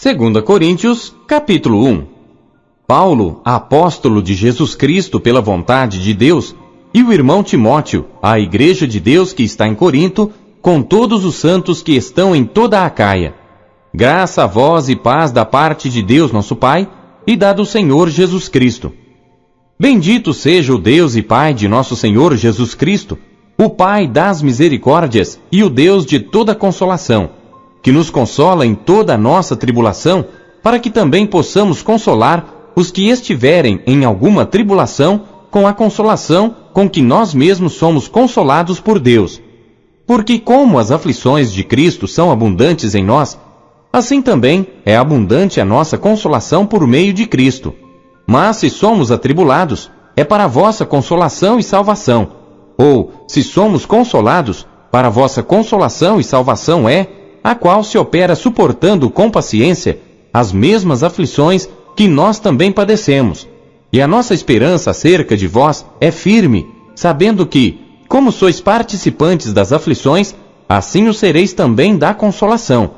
2 Coríntios, capítulo 1. Paulo, apóstolo de Jesus Cristo pela vontade de Deus, e o irmão Timóteo, à igreja de Deus que está em Corinto, com todos os santos que estão em toda a Acaia. Graça a vós e paz da parte de Deus nosso Pai e da do Senhor Jesus Cristo. Bendito seja o Deus e Pai de nosso Senhor Jesus Cristo, o Pai das misericórdias e o Deus de toda consolação, que nos consola em toda a nossa tribulação, para que também possamos consolar os que estiverem em alguma tribulação com a consolação com que nós mesmos somos consolados por Deus. Porque como as aflições de Cristo são abundantes em nós, assim também é abundante a nossa consolação por meio de Cristo. Mas se somos atribulados, é para a vossa consolação e salvação. Ou, se somos consolados, para a vossa consolação e salvação é, a qual se opera suportando com paciência as mesmas aflições que nós também padecemos. E a nossa esperança acerca de vós é firme, sabendo que, como sois participantes das aflições, assim o sereis também da consolação.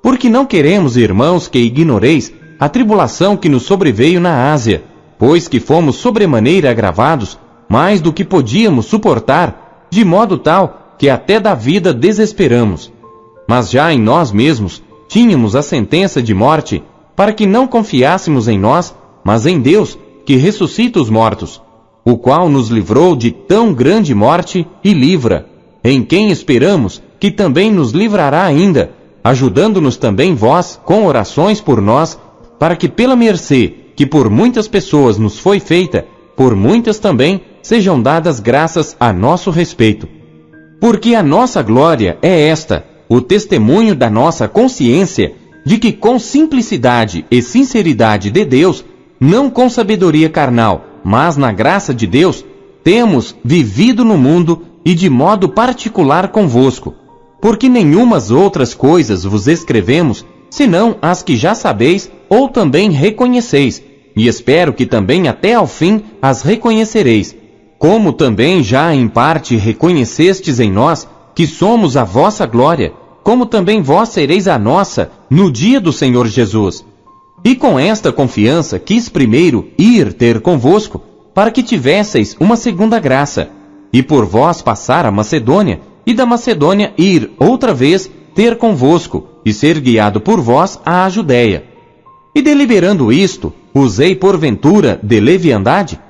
Porque não queremos, irmãos, que ignoreis a tribulação que nos sobreveio na Ásia, pois que fomos sobremaneira agravados, mais do que podíamos suportar, de modo tal que até da vida desesperamos. Mas já em nós mesmos tínhamos a sentença de morte, para que não confiássemos em nós, mas em Deus, que ressuscita os mortos, o qual nos livrou de tão grande morte e livra, em quem esperamos que também nos livrará ainda, ajudando-nos também vós com orações por nós, para que pela mercê que por muitas pessoas nos foi feita, por muitas também sejam dadas graças a nosso respeito. Porque a nossa glória é esta, o testemunho da nossa consciência, de que com simplicidade e sinceridade de Deus, não com sabedoria carnal, mas na graça de Deus, temos vivido no mundo e de modo particular convosco. Porque nenhumas outras coisas vos escrevemos, senão as que já sabeis ou também reconheceis, e espero que também até ao fim as reconhecereis, como também já em parte reconhecestes em nós, que somos a vossa glória, como também vós sereis a nossa no dia do Senhor Jesus. E com esta confiança quis primeiro ir ter convosco, para que tivesseis uma segunda graça, e por vós passar a Macedônia, e da Macedônia ir outra vez ter convosco, e ser guiado por vós à Judéia. E deliberando isto, usei porventura de leviandade?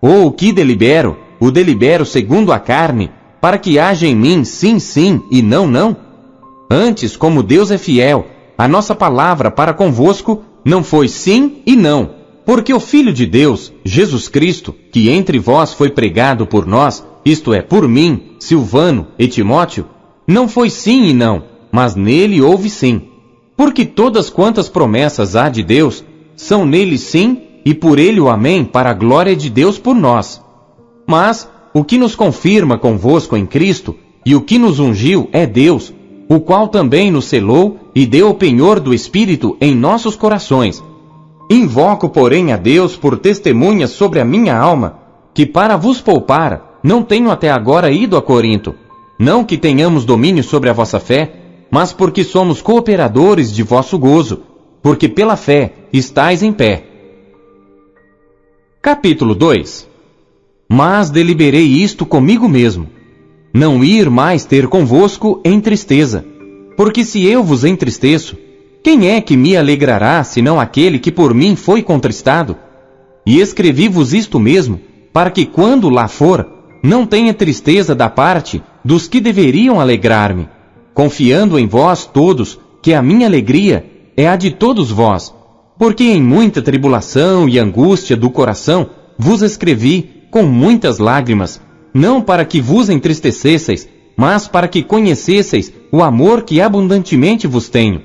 Ou o que delibero, o delibero segundo a carne, para que haja em mim sim, sim e não, não? Antes, como Deus é fiel, a nossa palavra para convosco não foi sim e não, porque o Filho de Deus, Jesus Cristo, que entre vós foi pregado por nós, isto é, por mim, Silvano e Timóteo, não foi sim e não, mas nele houve sim. Porque todas quantas promessas há de Deus, são nele sim e por ele o amém para a glória de Deus por nós. Mas o que nos confirma convosco em Cristo e o que nos ungiu é Deus, o qual também nos selou e deu o penhor do Espírito em nossos corações. Invoco, porém, a Deus por testemunha sobre a minha alma, que para vos poupar, não tenho até agora ido a Corinto, não que tenhamos domínio sobre a vossa fé, mas porque somos cooperadores de vosso gozo, porque pela fé estáis em pé. Capítulo 2. Mas deliberei isto comigo mesmo, não ir mais ter convosco em tristeza, porque se eu vos entristeço, quem é que me alegrará, senão aquele que por mim foi contristado? E escrevi-vos isto mesmo, para que quando lá for, não tenha tristeza da parte dos que deveriam alegrar-me, confiando em vós todos, que a minha alegria é a de todos vós, porque em muita tribulação e angústia do coração vos escrevi com muitas lágrimas, não para que vos entristecesseis, mas para que conhecesseis o amor que abundantemente vos tenho.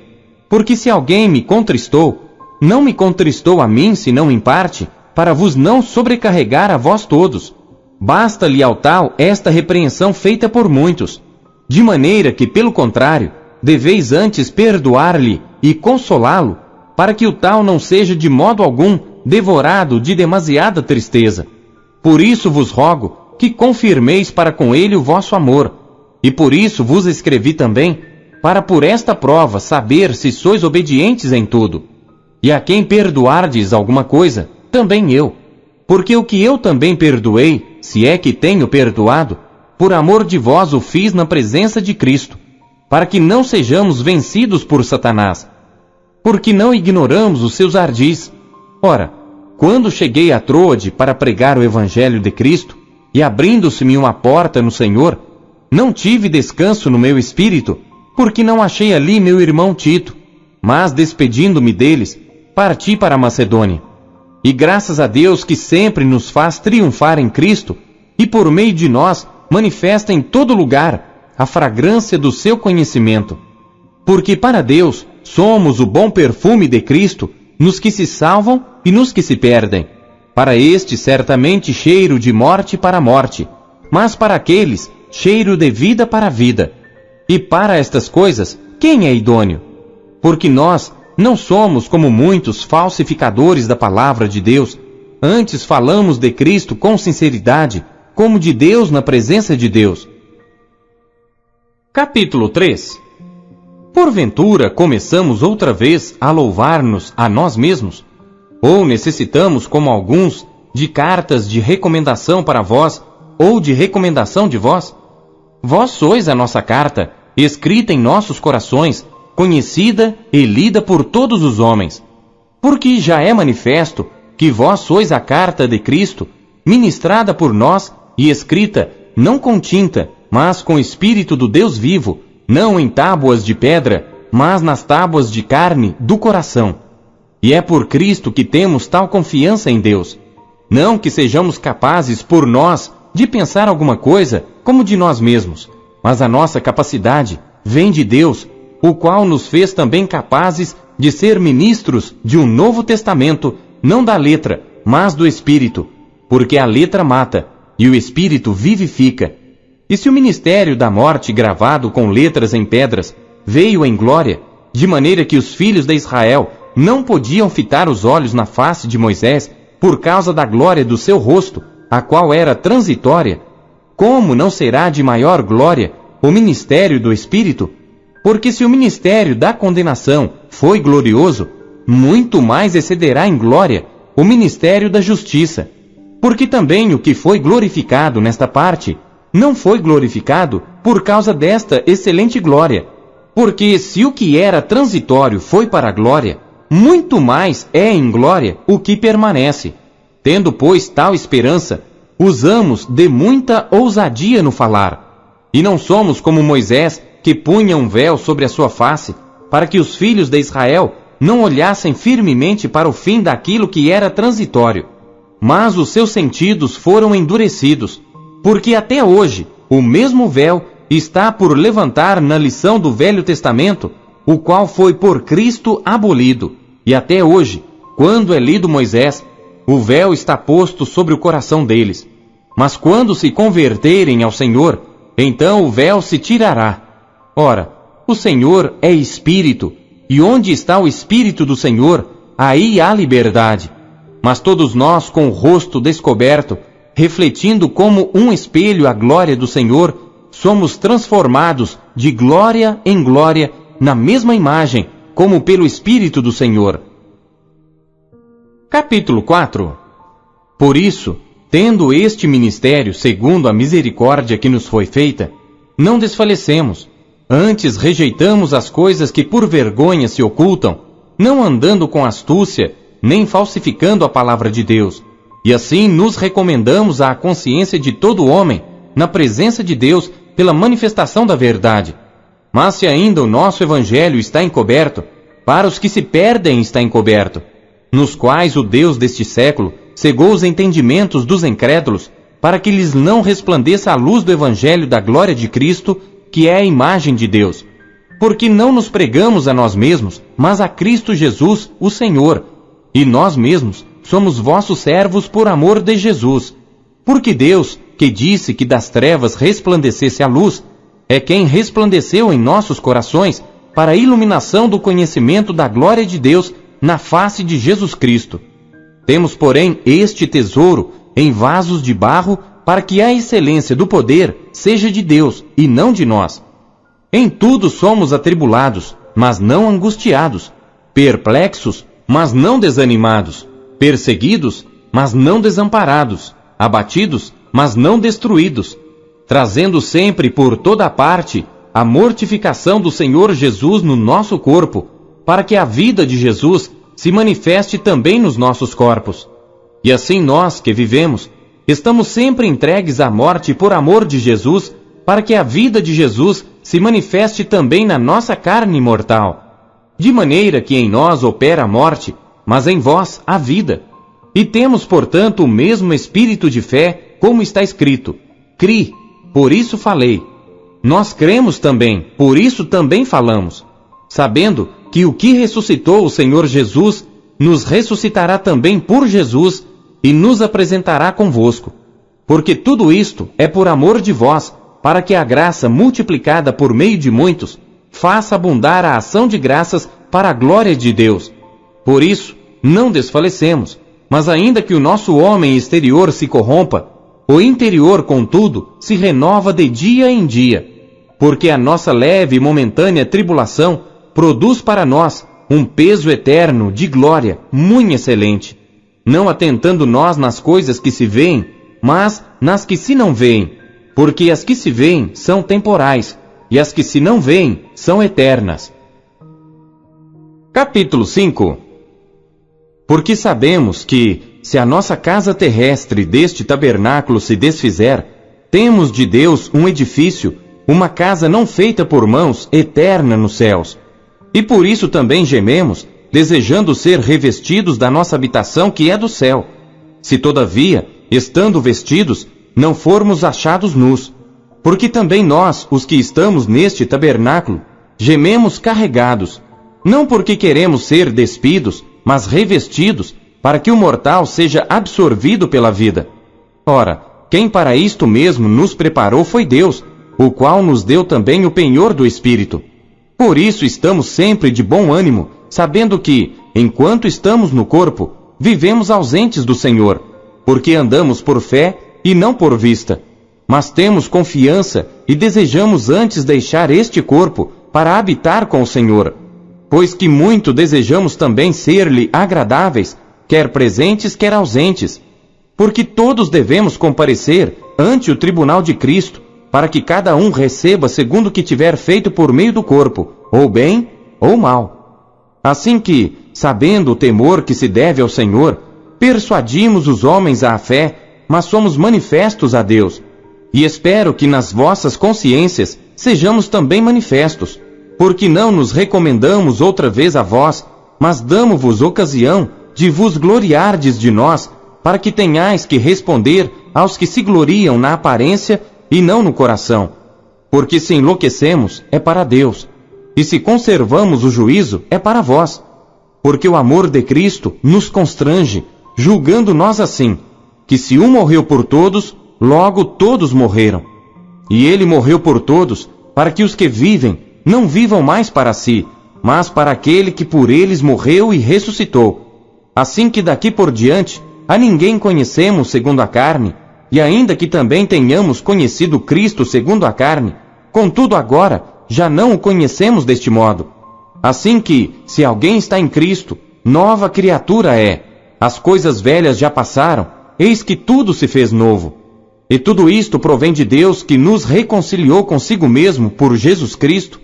Porque se alguém me contristou, não me contristou a mim, senão em parte, para vos não sobrecarregar a vós todos. Basta-lhe ao tal esta repreensão feita por muitos, de maneira que, pelo contrário, deveis antes perdoar-lhe e consolá-lo, para que o tal não seja de modo algum devorado de demasiada tristeza. Por isso vos rogo que confirmeis para com ele o vosso amor, e por isso vos escrevi também, para por esta prova saber se sois obedientes em tudo. E a quem perdoardes alguma coisa, também eu. Porque o que eu também perdoei, se é que tenho perdoado, por amor de vós o fiz na presença de Cristo, para que não sejamos vencidos por Satanás. Porque não ignoramos os seus ardis. Ora, quando cheguei a Troade para pregar o Evangelho de Cristo, e abrindo-se-me uma porta no Senhor, não tive descanso no meu espírito, porque não achei ali meu irmão Tito, mas despedindo-me deles, parti para a Macedônia. E graças a Deus que sempre nos faz triunfar em Cristo, e por meio de nós manifesta em todo lugar a fragrância do seu conhecimento. Porque para Deus somos o bom perfume de Cristo, nos que se salvam e nos que se perdem. Para este certamente cheiro de morte para a morte, mas para aqueles cheiro de vida para a vida. E para estas coisas, quem é idôneo? Porque nós não somos como muitos falsificadores da palavra de Deus, antes falamos de Cristo com sinceridade, como de Deus na presença de Deus. Capítulo 3. Porventura começamos outra vez a louvar-nos a nós mesmos? Ou necessitamos, como alguns, de cartas de recomendação para vós, ou de recomendação de vós? Vós sois a nossa carta, escrita em nossos corações, conhecida e lida por todos os homens. Porque já é manifesto que vós sois a carta de Cristo, ministrada por nós e escrita, não com tinta, mas com o Espírito do Deus vivo, não em tábuas de pedra, mas nas tábuas de carne do coração. E é por Cristo que temos tal confiança em Deus. Não que sejamos capazes por nós de pensar alguma coisa como de nós mesmos, mas a nossa capacidade vem de Deus, o qual nos fez também capazes de ser ministros de um novo testamento, não da letra, mas do Espírito, porque a letra mata, e o Espírito vivifica. E se o ministério da morte gravado com letras em pedras veio em glória, de maneira que os filhos de Israel não podiam fitar os olhos na face de Moisés por causa da glória do seu rosto, a qual era transitória, como não será de maior glória o ministério do Espírito? Porque se o ministério da condenação foi glorioso, muito mais excederá em glória o ministério da justiça. Porque também o que foi glorificado nesta parte não foi glorificado por causa desta excelente glória. Porque se o que era transitório foi para a glória, muito mais é em glória o que permanece. Tendo, pois, tal esperança, usamos de muita ousadia no falar. E não somos como Moisés, que punha um véu sobre a sua face, para que os filhos de Israel não olhassem firmemente para o fim daquilo que era transitório. Mas os seus sentidos foram endurecidos, porque até hoje o mesmo véu está por levantar na lição do Velho Testamento, o qual foi por Cristo abolido. E até hoje, quando é lido Moisés, o véu está posto sobre o coração deles. Mas quando se converterem ao Senhor, então o véu se tirará. Ora, o Senhor é Espírito, e onde está o Espírito do Senhor, aí há liberdade. Mas todos nós, com o rosto descoberto, refletindo como um espelho a glória do Senhor, somos transformados de glória em glória na mesma imagem, como pelo Espírito do Senhor. Capítulo 4. Por isso, tendo este ministério segundo a misericórdia que nos foi feita, não desfalecemos, antes rejeitamos as coisas que por vergonha se ocultam, não andando com astúcia, nem falsificando a palavra de Deus, e assim nos recomendamos à consciência de todo homem, na presença de Deus, pela manifestação da verdade. Mas se ainda o nosso Evangelho está encoberto, para os que se perdem está encoberto, nos quais o Deus deste século cegou os entendimentos dos incrédulos, para que lhes não resplandeça a luz do Evangelho da glória de Cristo, que é a imagem de Deus. Porque não nos pregamos a nós mesmos, mas a Cristo Jesus, o Senhor, e nós mesmos somos vossos servos por amor de Jesus. Porque Deus, que disse que das trevas resplandecesse a luz, é quem resplandeceu em nossos corações para a iluminação do conhecimento da glória de Deus na face de Jesus Cristo. Temos, porém, este tesouro em vasos de barro, para que a excelência do poder seja de Deus e não de nós. Em tudo somos atribulados, mas não angustiados, perplexos, mas não desanimados, perseguidos, mas não desamparados, abatidos, mas não destruídos, trazendo sempre por toda parte a mortificação do Senhor Jesus no nosso corpo, para que a vida de Jesus se manifeste também nos nossos corpos. E assim nós que vivemos, estamos sempre entregues à morte por amor de Jesus, para que a vida de Jesus se manifeste também na nossa carne mortal. De maneira que em nós opera a morte, mas em vós a vida. E temos, portanto, o mesmo espírito de fé, como está escrito: Cri, por isso falei. Nós cremos também, por isso também falamos, sabendo que o que ressuscitou o Senhor Jesus, nos ressuscitará também por Jesus, e nos apresentará convosco. Porque tudo isto é por amor de vós, para que a graça multiplicada por meio de muitos, faça abundar a ação de graças para a glória de Deus. Por isso, não desfalecemos, mas ainda que o nosso homem exterior se corrompa, o interior, contudo, se renova de dia em dia, porque a nossa leve e momentânea tribulação produz para nós um peso eterno de glória muito excelente, não atentando nós nas coisas que se veem, mas nas que se não veem, porque as que se veem são temporais, e as que se não veem são eternas. Capítulo 5. Porque sabemos que, se a nossa casa terrestre deste tabernáculo se desfizer, temos de Deus um edifício, uma casa não feita por mãos, eterna nos céus. E por isso também gememos, desejando ser revestidos da nossa habitação que é do céu. Se todavia, estando vestidos, não formos achados nus. Porque também nós, os que estamos neste tabernáculo, gememos carregados, não porque queremos ser despidos, mas revestidos, para que o mortal seja absorvido pela vida. Ora, quem para isto mesmo nos preparou foi Deus, o qual nos deu também o penhor do Espírito. Por isso estamos sempre de bom ânimo, sabendo que, enquanto estamos no corpo, vivemos ausentes do Senhor, porque andamos por fé e não por vista. Mas temos confiança e desejamos antes deixar este corpo para habitar com o Senhor, pois que muito desejamos também ser-lhe agradáveis, quer presentes, quer ausentes, porque todos devemos comparecer ante o tribunal de Cristo, para que cada um receba segundo o que tiver feito por meio do corpo, ou bem ou mal. Assim que, sabendo o temor que se deve ao Senhor, persuadimos os homens à fé, mas somos manifestos a Deus. E espero que nas vossas consciências sejamos também manifestos, porque não nos recomendamos outra vez a vós, mas damo-vos ocasião de vos gloriardes de nós, para que tenhais que responder aos que se gloriam na aparência e não no coração. Porque se enlouquecemos, é para Deus, e se conservamos o juízo, é para vós. Porque o amor de Cristo nos constrange, julgando nós assim, que se um morreu por todos, logo todos morreram. E ele morreu por todos, para que os que vivem não vivam mais para si, mas para aquele que por eles morreu e ressuscitou. Assim que daqui por diante, a ninguém conhecemos segundo a carne, e ainda que também tenhamos conhecido Cristo segundo a carne, contudo agora já não o conhecemos deste modo. Assim que, se alguém está em Cristo, nova criatura é. As coisas velhas já passaram, eis que tudo se fez novo. E tudo isto provém de Deus, que nos reconciliou consigo mesmo por Jesus Cristo,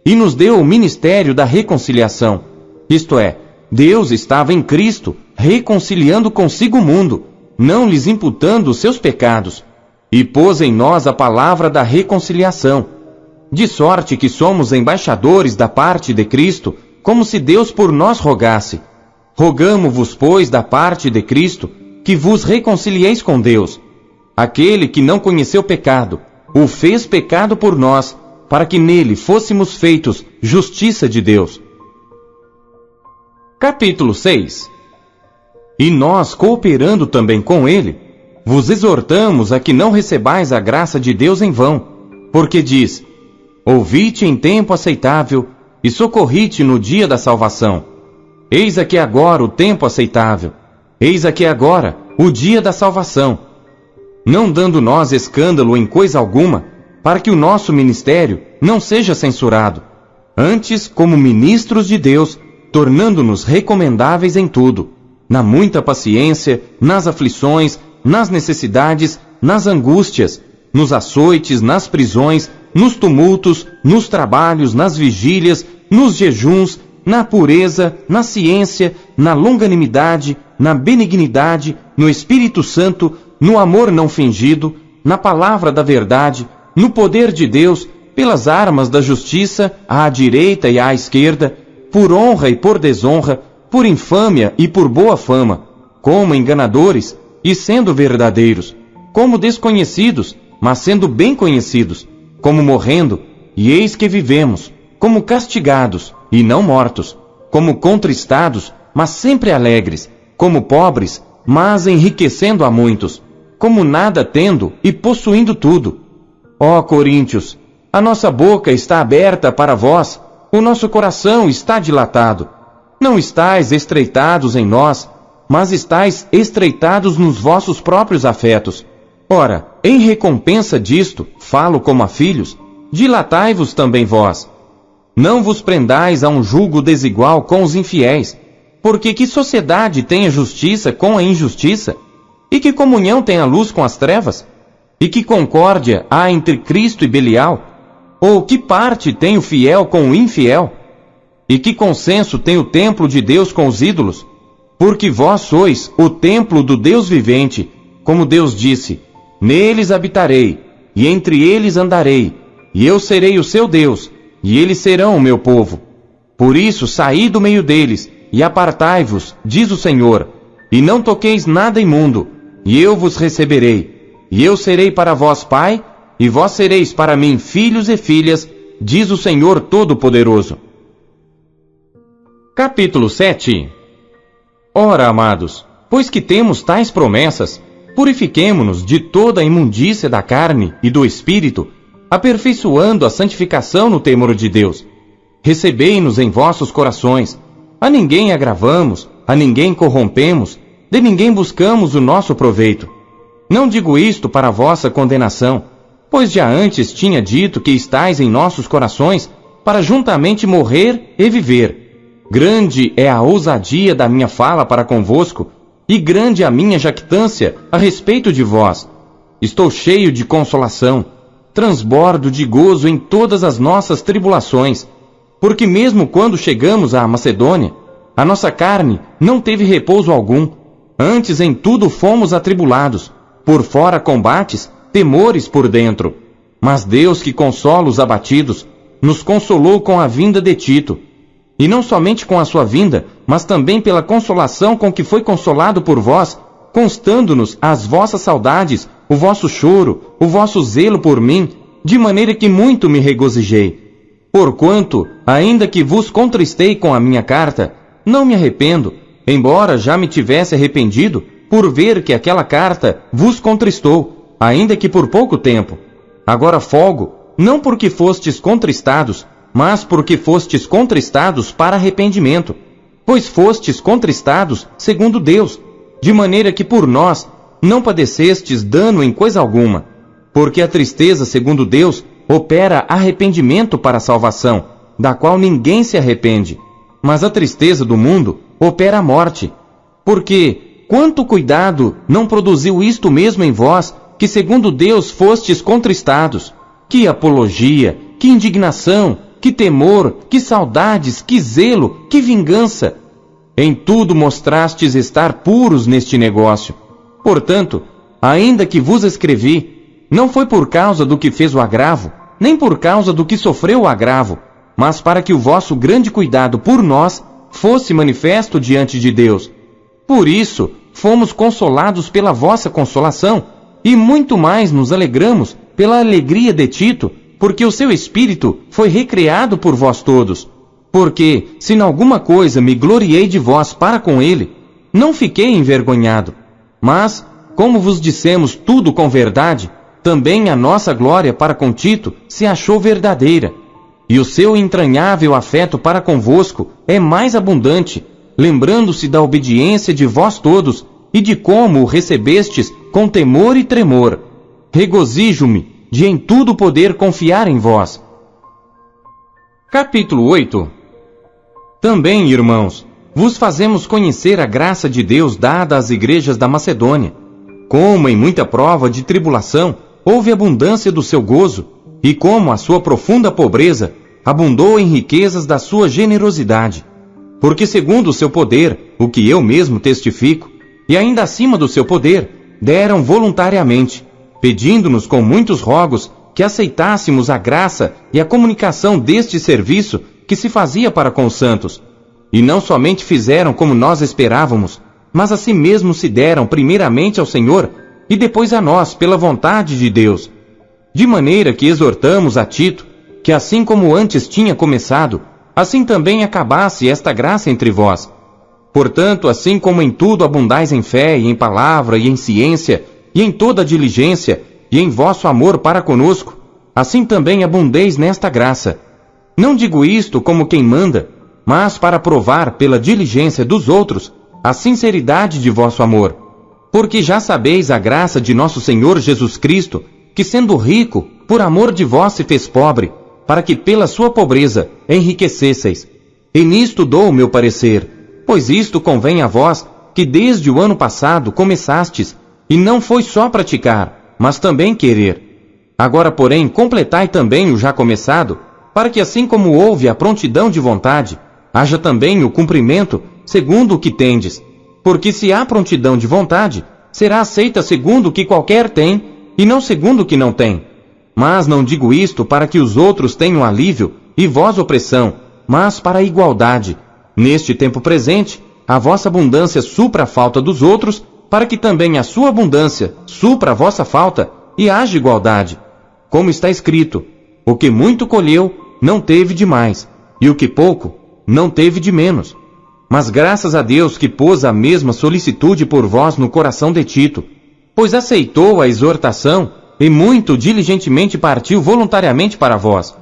e nos deu o ministério da reconciliação. Isto é, Deus estava em Cristo, reconciliando consigo o mundo, não lhes imputando os seus pecados, e pôs em nós a palavra da reconciliação. De sorte que somos embaixadores da parte de Cristo, como se Deus por nós rogasse. Rogamo-vos, pois, da parte de Cristo, que vos reconcilieis com Deus. Aquele que não conheceu pecado, o fez pecado por nós, para que nele fôssemos feitos justiça de Deus. Capítulo 6. E nós, cooperando também com ele, vos exortamos a que não recebais a graça de Deus em vão, porque diz: ouvi-te em tempo aceitável, e socorri-te no dia da salvação. Eis aqui agora o tempo aceitável, eis aqui agora o dia da salvação. Não dando nós escândalo em coisa alguma, para que o nosso ministério não seja censurado. Antes, como ministros de Deus, tornando-nos recomendáveis em tudo, na muita paciência, nas aflições, nas necessidades, nas angústias, nos açoites, nas prisões, nos tumultos, nos trabalhos, nas vigílias, nos jejuns, na pureza, na ciência, na longanimidade, na benignidade, no Espírito Santo, no amor não fingido, na palavra da verdade, no poder de Deus, pelas armas da justiça, à direita e à esquerda, por honra e por desonra, por infâmia e por boa fama, como enganadores e sendo verdadeiros, como desconhecidos, mas sendo bem conhecidos, como morrendo, e eis que vivemos, como castigados e não mortos, como contristados, mas sempre alegres, como pobres, mas enriquecendo a muitos, como nada tendo e possuindo tudo. Ó Coríntios, a nossa boca está aberta para vós, o nosso coração está dilatado. Não estáis estreitados em nós, mas estáis estreitados nos vossos próprios afetos. Ora, em recompensa disto, falo como a filhos, dilatai-vos também vós. Não vos prendais a um julgo desigual com os infiéis, porque que sociedade tem a justiça com a injustiça? E que comunhão tem a luz com as trevas? E que concórdia há entre Cristo e Belial? Ou que parte tem o fiel com o infiel? E que consenso tem o templo de Deus com os ídolos? Porque vós sois o templo do Deus vivente, como Deus disse, neles habitarei, e entre eles andarei, e eu serei o seu Deus, e eles serão o meu povo. Por isso saí do meio deles, e apartai-vos, diz o Senhor, e não toqueis nada imundo, e eu vos receberei, e eu serei para vós pai, e vós sereis para mim filhos e filhas, diz o Senhor Todo-Poderoso. Capítulo 7. Ora, amados, pois que temos tais promessas, purifiquemo-nos de toda a imundícia da carne e do espírito, aperfeiçoando a santificação no temor de Deus. Recebei-nos em vossos corações, a ninguém agravamos, a ninguém corrompemos, de ninguém buscamos o nosso proveito. Não digo isto para a vossa condenação, pois já antes tinha dito que estais em nossos corações, para juntamente morrer e viver. Grande é a ousadia da minha fala para convosco, e grande a minha jactância a respeito de vós. Estou cheio de consolação, transbordo de gozo em todas as nossas tribulações, porque mesmo quando chegamos à Macedônia, a nossa carne não teve repouso algum, antes em tudo fomos atribulados, por fora combates, temores por dentro. Mas Deus, que consola os abatidos, nos consolou com a vinda de Tito, e não somente com a sua vinda, mas também pela consolação com que foi consolado por vós, constando-nos as vossas saudades, o vosso choro, o vosso zelo por mim, de maneira que muito me regozijei. Porquanto, ainda que vos contristei com a minha carta, não me arrependo, embora já me tivesse arrependido, por ver que aquela carta vos contristou, ainda que por pouco tempo. Agora folgo, não porque fostes contristados, mas porque fostes contristados para arrependimento, pois fostes contristados segundo Deus, de maneira que por nós não padecestes dano em coisa alguma, porque a tristeza segundo Deus opera arrependimento para a salvação, da qual ninguém se arrepende, mas a tristeza do mundo opera a morte. Porque quanto cuidado não produziu isto mesmo em vós, que segundo Deus fostes contristados? Que apologia, que indignação, que temor, que saudades, que zelo, que vingança! Em tudo mostrastes estar puros neste negócio. Portanto, ainda que vos escrevi, não foi por causa do que fez o agravo, nem por causa do que sofreu o agravo, mas para que o vosso grande cuidado por nós fosse manifesto diante de Deus. Por isso, fomos consolados pela vossa consolação, e muito mais nos alegramos pela alegria de Tito, porque o seu espírito foi recriado por vós todos. Porque, se em alguma coisa me gloriei de vós para com ele, não fiquei envergonhado. Mas, como vos dissemos tudo com verdade, também a nossa glória para com Tito se achou verdadeira. E o seu entranhável afeto para convosco é mais abundante, lembrando-se da obediência de vós todos, e de como o recebestes com temor e tremor. Regozijo-me, de em tudo poder confiar em vós. Capítulo 8. Também, irmãos, vos fazemos conhecer a graça de Deus dada às igrejas da Macedônia, como em muita prova de tribulação houve abundância do seu gozo, e como a sua profunda pobreza abundou em riquezas da sua generosidade. Porque segundo o seu poder, o que eu mesmo testifico, e ainda acima do seu poder, deram voluntariamente, pedindo-nos com muitos rogos que aceitássemos a graça e a comunicação deste serviço que se fazia para com os santos. E não somente fizeram como nós esperávamos, mas a si mesmos se deram primeiramente ao Senhor e depois a nós pela vontade de Deus. De maneira que exortamos a Tito, que assim como antes tinha começado, assim também acabasse esta graça entre vós. Portanto, assim como em tudo abundais em fé e em palavra e em ciência, e em toda diligência, e em vosso amor para conosco, assim também abundeis nesta graça. Não digo isto como quem manda, mas para provar pela diligência dos outros a sinceridade de vosso amor. Porque já sabeis a graça de nosso Senhor Jesus Cristo, que sendo rico, por amor de vós se fez pobre, para que pela sua pobreza enriquecesseis. E nisto dou o meu parecer, pois isto convém a vós, que desde o ano passado começastes, e não foi só praticar, mas também querer. Agora, porém, completai também o já começado, para que assim como houve a prontidão de vontade, haja também o cumprimento segundo o que tendes. Porque se há prontidão de vontade, será aceita segundo o que qualquer tem, e não segundo o que não tem. Mas não digo isto para que os outros tenham alívio e vós opressão, mas para a igualdade. Neste tempo presente, a vossa abundância supra a falta dos outros, para que também a sua abundância supra a vossa falta, e haja igualdade. Como está escrito, o que muito colheu, não teve de mais, e o que pouco, não teve de menos. Mas graças a Deus que pôs a mesma solicitude por vós no coração de Tito, pois aceitou a exortação, e muito diligentemente partiu voluntariamente para vós.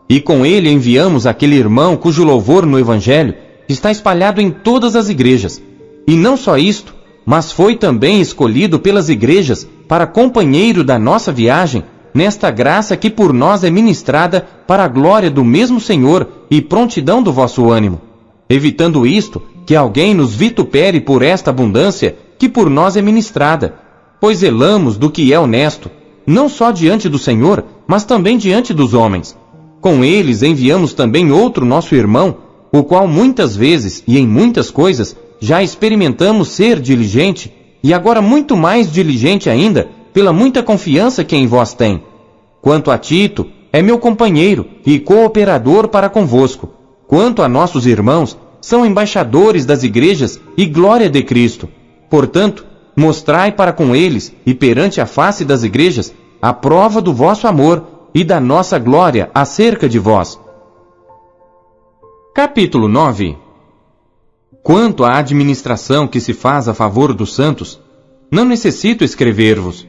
E com ele enviamos aquele irmão cujo louvor no Evangelho está espalhado em todas as igrejas. E não só isto, mas foi também escolhido pelas igrejas para companheiro da nossa viagem, nesta graça que por nós é ministrada para a glória do mesmo Senhor e prontidão do vosso ânimo. Evitando isto, que alguém nos vitupere por esta abundância que por nós é ministrada, pois zelamos do que é honesto, não só diante do Senhor, mas também diante dos homens. Com eles enviamos também outro nosso irmão, o qual muitas vezes e em muitas coisas já experimentamos ser diligente, e agora muito mais diligente ainda, pela muita confiança que em vós tem. Quanto a Tito, é meu companheiro e cooperador para convosco. Quanto a nossos irmãos, são embaixadores das igrejas e glória de Cristo. Portanto, mostrai para com eles e perante a face das igrejas a prova do vosso amor e da nossa glória acerca de vós. Capítulo 9. Quanto à administração que se faz a favor dos santos, não necessito escrever-vos,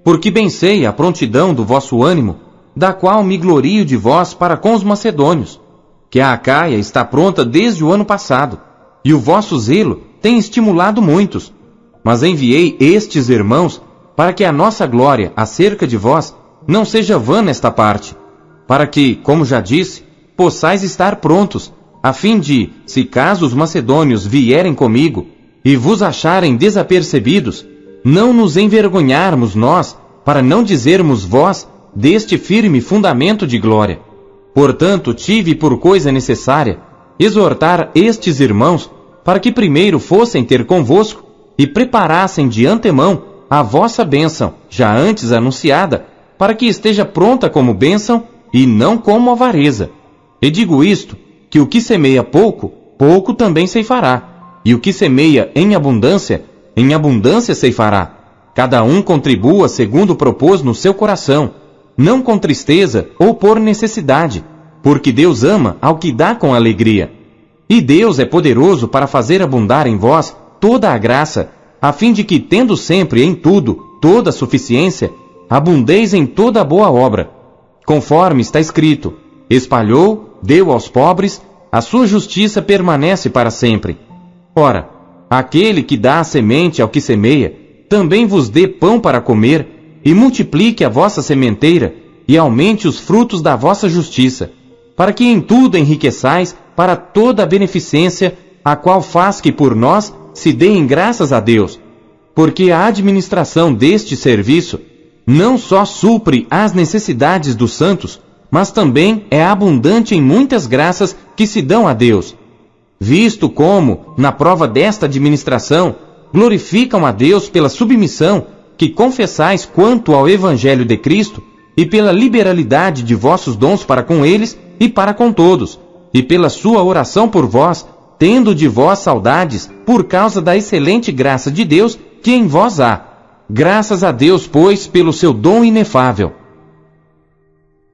porque bem sei a prontidão do vosso ânimo, da qual me glorio de vós para com os macedônios, que a Acaia está pronta desde o ano passado, e o vosso zelo tem estimulado muitos. Mas enviei estes irmãos para que a nossa glória acerca de vós não seja vã nesta parte, para que, como já disse, possais estar prontos, a fim de, se caso os macedônios vierem comigo e vos acharem desapercebidos, não nos envergonharmos nós, para não dizermos vós deste firme fundamento de glória. Portanto, tive por coisa necessária exortar estes irmãos para que primeiro fossem ter convosco e preparassem de antemão a vossa bênção, já antes anunciada, para que esteja pronta como bênção e não como avareza. E digo isto, que o que semeia pouco, pouco também ceifará, e o que semeia em abundância ceifará. Cada um contribua segundo propôs no seu coração, não com tristeza ou por necessidade, porque Deus ama ao que dá com alegria. E Deus é poderoso para fazer abundar em vós toda a graça, a fim de que, tendo sempre em tudo toda a suficiência, abundeis em toda a boa obra. Conforme está escrito, espalhou, deu aos pobres, a sua justiça permanece para sempre. Ora, aquele que dá a semente ao que semeia, também vos dê pão para comer, e multiplique a vossa sementeira e aumente os frutos da vossa justiça, para que em tudo enriqueçais para toda a beneficência, a qual faz que por nós se deem graças a Deus, porque a administração deste serviço não só supre as necessidades dos santos, mas também é abundante em muitas graças que se dão a Deus, visto como, na prova desta administração, glorificam a Deus pela submissão que confessais quanto ao Evangelho de Cristo, e pela liberalidade de vossos dons para com eles e para com todos, e pela sua oração por vós, tendo de vós saudades por causa da excelente graça de Deus que em vós há. Graças a Deus, pois, pelo seu dom inefável.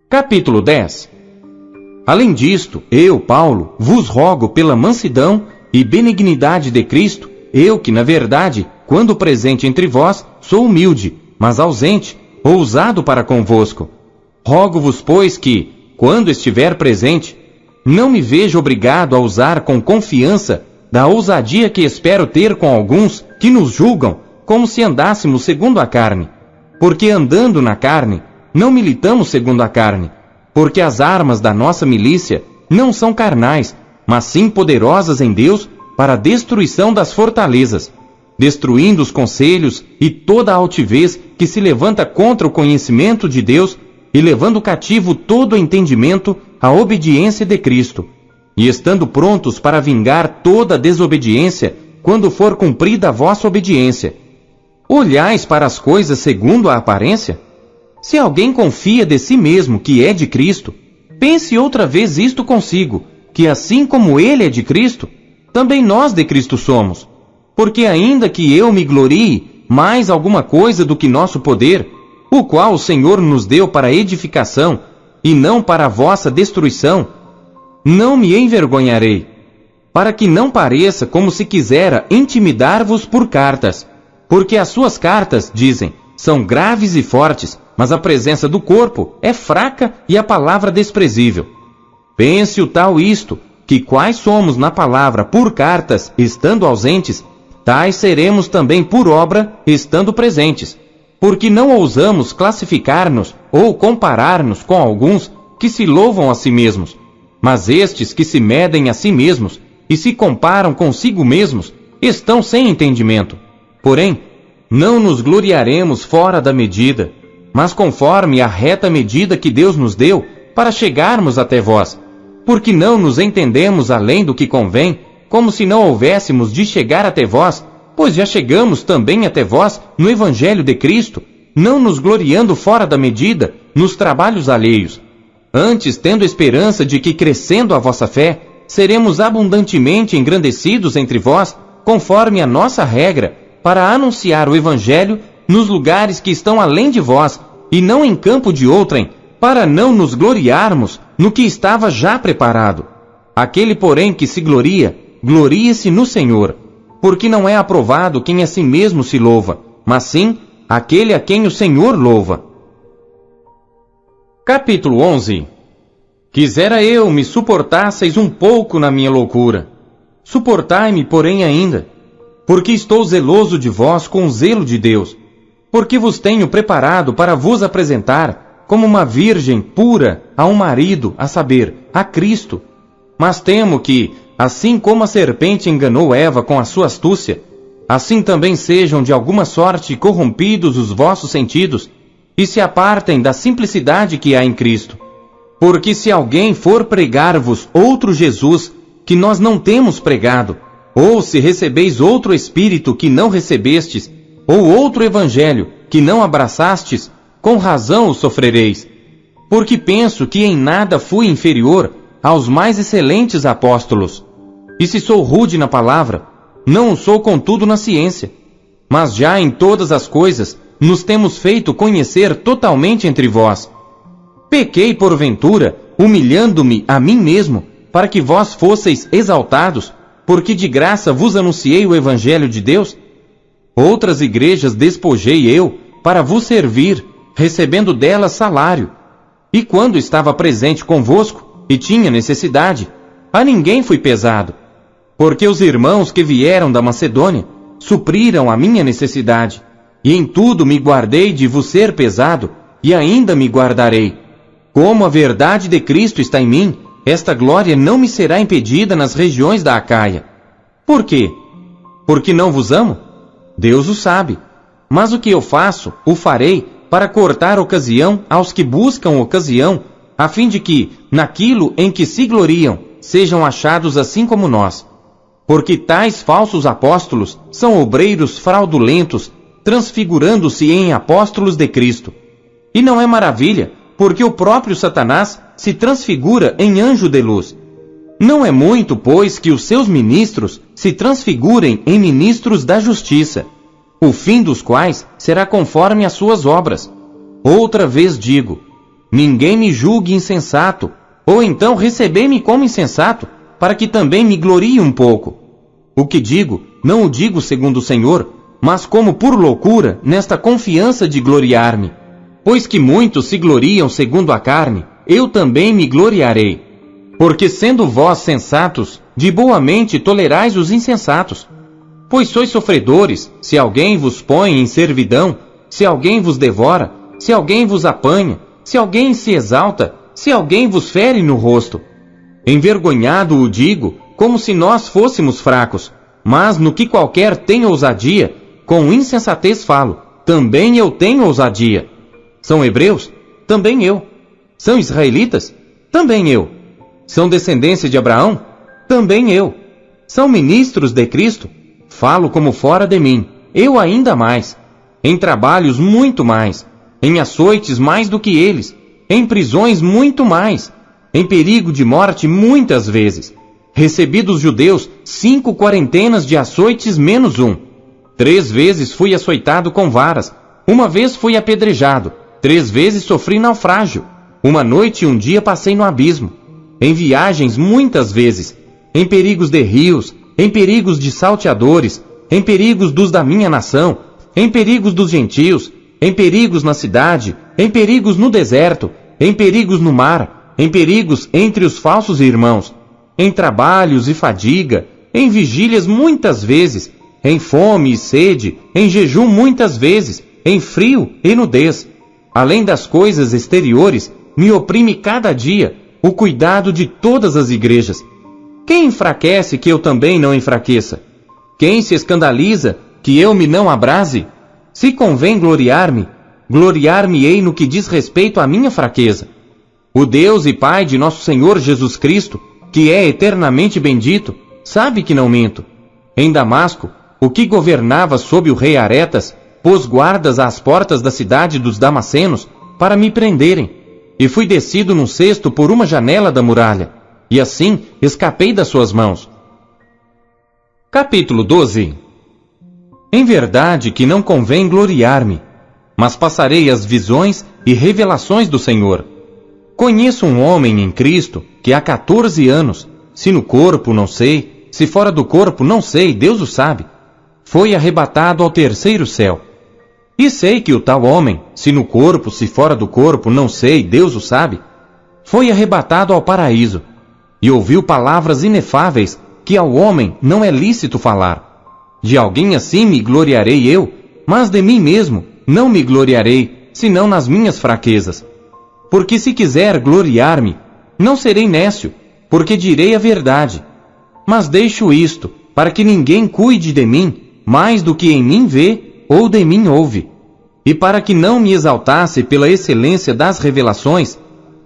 Capítulo 10. Além disto, eu, Paulo, vos rogo pela mansidão e benignidade de Cristo, eu que, na verdade, quando presente entre vós, sou humilde, mas ausente, ousado para convosco. Rogo-vos, pois, que, quando estiver presente, não me veja obrigado a usar com confiança da ousadia que espero ter com alguns que nos julgam como se andássemos segundo a carne. Porque andando na carne, não militamos segundo a carne, porque as armas da nossa milícia não são carnais, mas sim poderosas em Deus para a destruição das fortalezas, destruindo os conselhos e toda a altivez que se levanta contra o conhecimento de Deus e levando cativo todo o entendimento à obediência de Cristo, e estando prontos para vingar toda a desobediência quando for cumprida a vossa obediência. Olhais para as coisas segundo a aparência? Se alguém confia de si mesmo que é de Cristo, pense outra vez isto consigo, que assim como ele é de Cristo, também nós de Cristo somos. Porque ainda que eu me glorie mais alguma coisa do que nosso poder, o qual o Senhor nos deu para edificação, e não para a vossa destruição, não me envergonharei, para que não pareça como se quisera intimidar-vos por cartas, porque as suas cartas, dizem, são graves e fortes, mas a presença do corpo é fraca e a palavra desprezível. Pense o tal isto, que quais somos na palavra por cartas, estando ausentes, tais seremos também por obra, estando presentes. Porque não ousamos classificar-nos ou comparar-nos com alguns que se louvam a si mesmos, mas estes que se medem a si mesmos e se comparam consigo mesmos, estão sem entendimento. Porém, não nos gloriaremos fora da medida, mas conforme a reta medida que Deus nos deu para chegarmos até vós, porque não nos entendemos além do que convém, como se não houvéssemos de chegar até vós, pois já chegamos também até vós no Evangelho de Cristo, não nos gloriando fora da medida nos trabalhos alheios. Antes, tendo esperança de que, crescendo a vossa fé, seremos abundantemente engrandecidos entre vós, conforme a nossa regra, para anunciar o Evangelho nos lugares que estão além de vós, e não em campo de outrem, para não nos gloriarmos no que estava já preparado. Aquele, porém, que se gloria, glorie-se no Senhor. Porque não é aprovado quem a si mesmo se louva, mas sim aquele a quem o Senhor louva. Capítulo 11. Quisera eu me suportasseis um pouco na minha loucura. Suportai-me, porém, ainda, porque estou zeloso de vós com o zelo de Deus, porque vos tenho preparado para vos apresentar como uma virgem pura a um marido, a saber, a Cristo. Mas temo que, assim como a serpente enganou Eva com a sua astúcia, assim também sejam de alguma sorte corrompidos os vossos sentidos, e se apartem da simplicidade que há em Cristo. Porque se alguém for pregar-vos outro Jesus, que nós não temos pregado, ou se recebeis outro Espírito que não recebestes, ou outro Evangelho que não abraçastes, com razão o sofrereis. Porque penso que em nada fui inferior aos mais excelentes apóstolos. E se sou rude na palavra, não o sou contudo na ciência. Mas já em todas as coisas nos temos feito conhecer totalmente entre vós. Pequei porventura, humilhando-me a mim mesmo, para que vós fosseis exaltados, porque de graça vos anunciei o Evangelho de Deus? Outras igrejas despojei eu, para vos servir, recebendo delas salário. E quando estava presente convosco, e tinha necessidade, a ninguém fui pesado, porque os irmãos que vieram da Macedônia supriram a minha necessidade, e em tudo me guardei de vos ser pesado, e ainda me guardarei, Como a verdade de Cristo está em mim, esta glória não me será impedida nas regiões da Acaia. Por quê? Porque não vos amo? Deus o sabe. Mas o que eu faço, o farei para cortar ocasião aos que buscam ocasião, a fim de que, naquilo em que se gloriam, sejam achados assim como nós. Porque tais falsos apóstolos são obreiros fraudulentos, transfigurando-se em apóstolos de Cristo. E não é maravilha, porque o próprio Satanás se transfigura em anjo de luz. Não é muito, pois, que os seus ministros se transfigurem em ministros da justiça, o fim dos quais será conforme as suas obras. Outra vez digo, ninguém me julgue insensato, ou então recebei-me como insensato, para que também me glorie um pouco. O que digo, não o digo segundo o Senhor, mas como por loucura, nesta confiança de gloriar-me. Pois que muitos se gloriam segundo a carne, eu também me gloriarei. Porque sendo vós sensatos, de boa mente tolerais os insensatos. Pois sois sofredores, se alguém vos põe em servidão, se alguém vos devora, se alguém vos apanha, se alguém se exalta, se alguém vos fere no rosto. Envergonhado o digo, como se nós fôssemos fracos, mas no que qualquer tem ousadia, com insensatez falo, também eu tenho ousadia. São hebreus? Também eu. São israelitas? Também eu. São descendência de Abraão? Também eu. São ministros de Cristo? Falo como fora de mim, eu ainda mais. Em trabalhos muito mais, em açoites mais do que eles, em prisões muito mais, em perigo de morte muitas vezes. Recebi dos judeus 5 quarentenas de açoites menos 1. 3 vezes fui açoitado com varas, 1 vez fui apedrejado, 3 vezes sofri naufrágio, 1 noite e 1 dia passei no abismo. Em viagens muitas vezes, em perigos de rios, em perigos de salteadores, em perigos dos da minha nação, em perigos dos gentios, em perigos na cidade, em perigos no deserto, em perigos no mar, em perigos entre os falsos irmãos, em trabalhos e fadiga, em vigílias muitas vezes, em fome e sede, em jejum muitas vezes, em frio e nudez. Além das coisas exteriores, me oprime cada dia o cuidado de todas as igrejas. Quem enfraquece que eu também não enfraqueça? Quem se escandaliza que eu me não abrase? Se convém gloriar-me, gloriar-me-ei no que diz respeito à minha fraqueza. O Deus e Pai de nosso Senhor Jesus Cristo, que é eternamente bendito, sabe que não minto. Em Damasco, o que governava sob o rei Aretas, pôs guardas às portas da cidade dos Damascenos para me prenderem, e fui descido num cesto por uma janela da muralha, e assim escapei das suas mãos. Capítulo 12. Em verdade que não convém gloriar-me, mas passarei as visões e revelações do Senhor. Conheço um homem em Cristo que há 14 anos, se no corpo não sei, se fora do corpo não sei, Deus o sabe, foi arrebatado ao 3º céu. E sei que o tal homem, se no corpo, se fora do corpo, não sei, Deus o sabe, foi arrebatado ao paraíso, e ouviu palavras inefáveis que ao homem não é lícito falar. De alguém assim me gloriarei eu, mas de mim mesmo não me gloriarei, senão nas minhas fraquezas. Porque se quiser gloriar-me, não serei nécio, porque direi a verdade. Mas deixo isto, para que ninguém cuide de mim, mais do que em mim vê ou de mim ouve. E para que não me exaltasse pela excelência das revelações,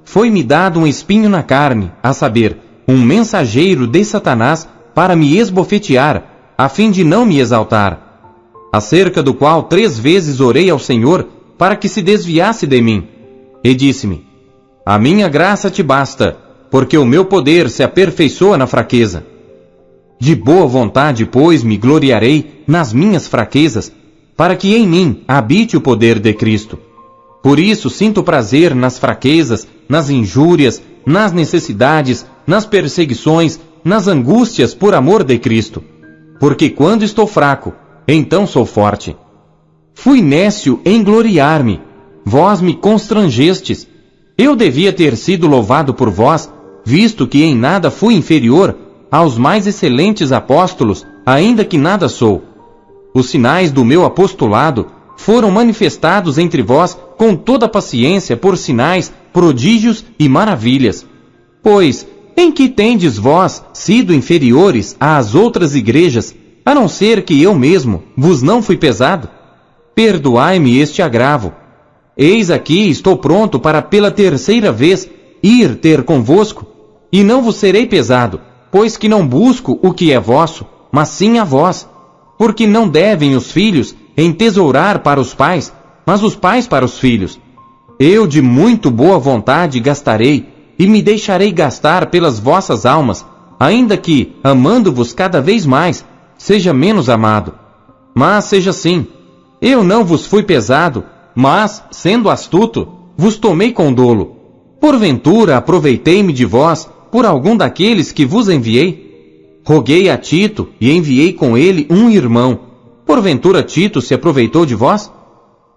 foi-me dado um espinho na carne, a saber, um mensageiro de Satanás para me esbofetear, a fim de não me exaltar. Acerca do qual 3 vezes orei ao Senhor para que se desviasse de mim. E disse-me, a minha graça te basta, porque o meu poder se aperfeiçoa na fraqueza. De boa vontade, pois, me gloriarei nas minhas fraquezas, para que em mim habite o poder de Cristo. Por isso sinto prazer nas fraquezas, nas injúrias, nas necessidades, nas perseguições, nas angústias por amor de Cristo. Porque quando estou fraco, então sou forte. Fui nécio em gloriar-me, vós me constrangestes. Eu devia ter sido louvado por vós, visto que em nada fui inferior aos mais excelentes apóstolos, ainda que nada sou. Os sinais do meu apostolado foram manifestados entre vós com toda paciência por sinais prodígios e maravilhas. Pois, em que tendes vós sido inferiores às outras igrejas, a não ser que eu mesmo vos não fui pesado? Perdoai-me este agravo. Eis aqui estou pronto para pela terceira vez ir ter convosco, e não vos serei pesado, pois que não busco o que é vosso, mas sim a vós. Porque não devem os filhos entesourar para os pais, mas os pais para os filhos. Eu de muito boa vontade gastarei, e me deixarei gastar pelas vossas almas, ainda que, amando-vos cada vez mais, seja menos amado. Mas seja assim, eu não vos fui pesado, mas, sendo astuto, vos tomei com dolo. Porventura aproveitei-me de vós por algum daqueles que vos enviei? Roguei a Tito e enviei com ele um irmão. Porventura Tito se aproveitou de vós?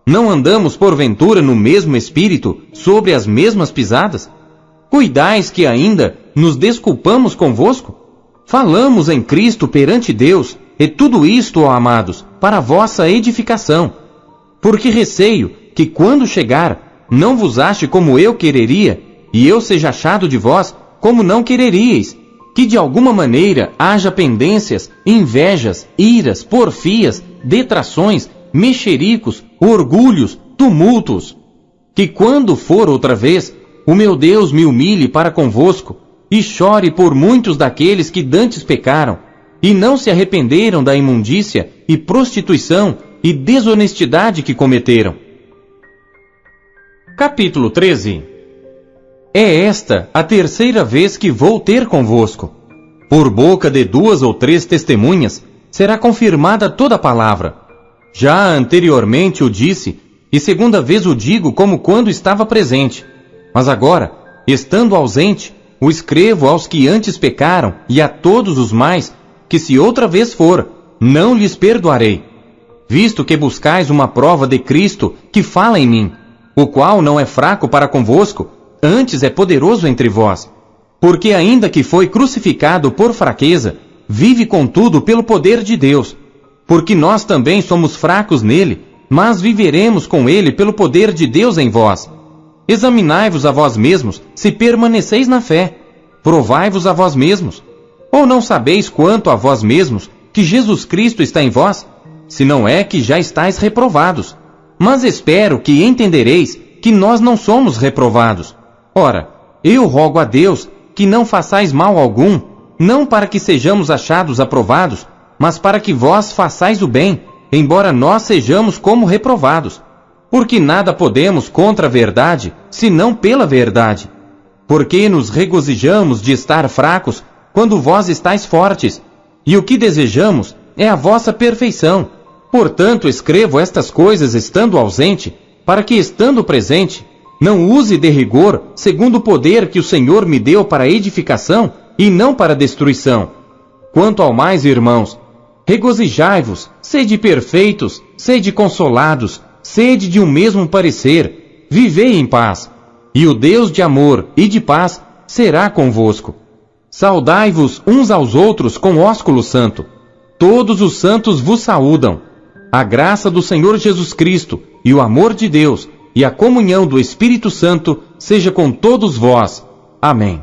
Não andamos porventura no mesmo espírito, sobre as mesmas pisadas? Cuidais que ainda nos desculpamos convosco? Falamos em Cristo perante Deus, e tudo isto, ó amados, para vossa edificação. Porque receio que quando chegar, não vos ache como eu quereria, e eu seja achado de vós como não quereríeis, que de alguma maneira haja pendências, invejas, iras, porfias, detrações, mexericos, orgulhos, tumultos. Que quando for outra vez, o meu Deus me humilhe para convosco, e chore por muitos daqueles que dantes pecaram, e não se arrependeram da imundícia e prostituição e desonestidade que cometeram. Capítulo 13. É esta a terceira vez que vou ter convosco. Por boca de 2 ou 3 testemunhas será confirmada toda a palavra. Já anteriormente o disse, e segunda vez o digo como quando estava presente. Mas agora, estando ausente, o escrevo aos que antes pecaram e a todos os mais, que se outra vez for, não lhes perdoarei. Visto que buscais uma prova de Cristo que fala em mim, o qual não é fraco para convosco, antes é poderoso entre vós. Porque ainda que foi crucificado por fraqueza, vive contudo pelo poder de Deus. Porque nós também somos fracos nele, mas viveremos com ele pelo poder de Deus em vós. Examinai-vos a vós mesmos, se permaneceis na fé. Provai-vos a vós mesmos. Ou não sabeis quanto a vós mesmos que Jesus Cristo está em vós? Se não é que já estáis reprovados. Mas espero que entendereis que nós não somos reprovados. Ora, eu rogo a Deus que não façais mal algum, não para que sejamos achados aprovados, mas para que vós façais o bem, embora nós sejamos como reprovados. Porque nada podemos contra a verdade, senão pela verdade. Porque nos regozijamos de estar fracos, quando vós estáis fortes, e o que desejamos é a vossa perfeição. Portanto, escrevo estas coisas estando ausente, para que, estando presente, não use de rigor, segundo o poder que o Senhor me deu para edificação e não para destruição. Quanto ao mais, irmãos, regozijai-vos, sede perfeitos, sede consolados, sede de um mesmo parecer, vivei em paz, e o Deus de amor e de paz será convosco. Saudai-vos uns aos outros com ósculo santo. Todos os santos vos saúdam. A graça do Senhor Jesus Cristo e o amor de Deus e a comunhão do Espírito Santo seja com todos vós. Amém.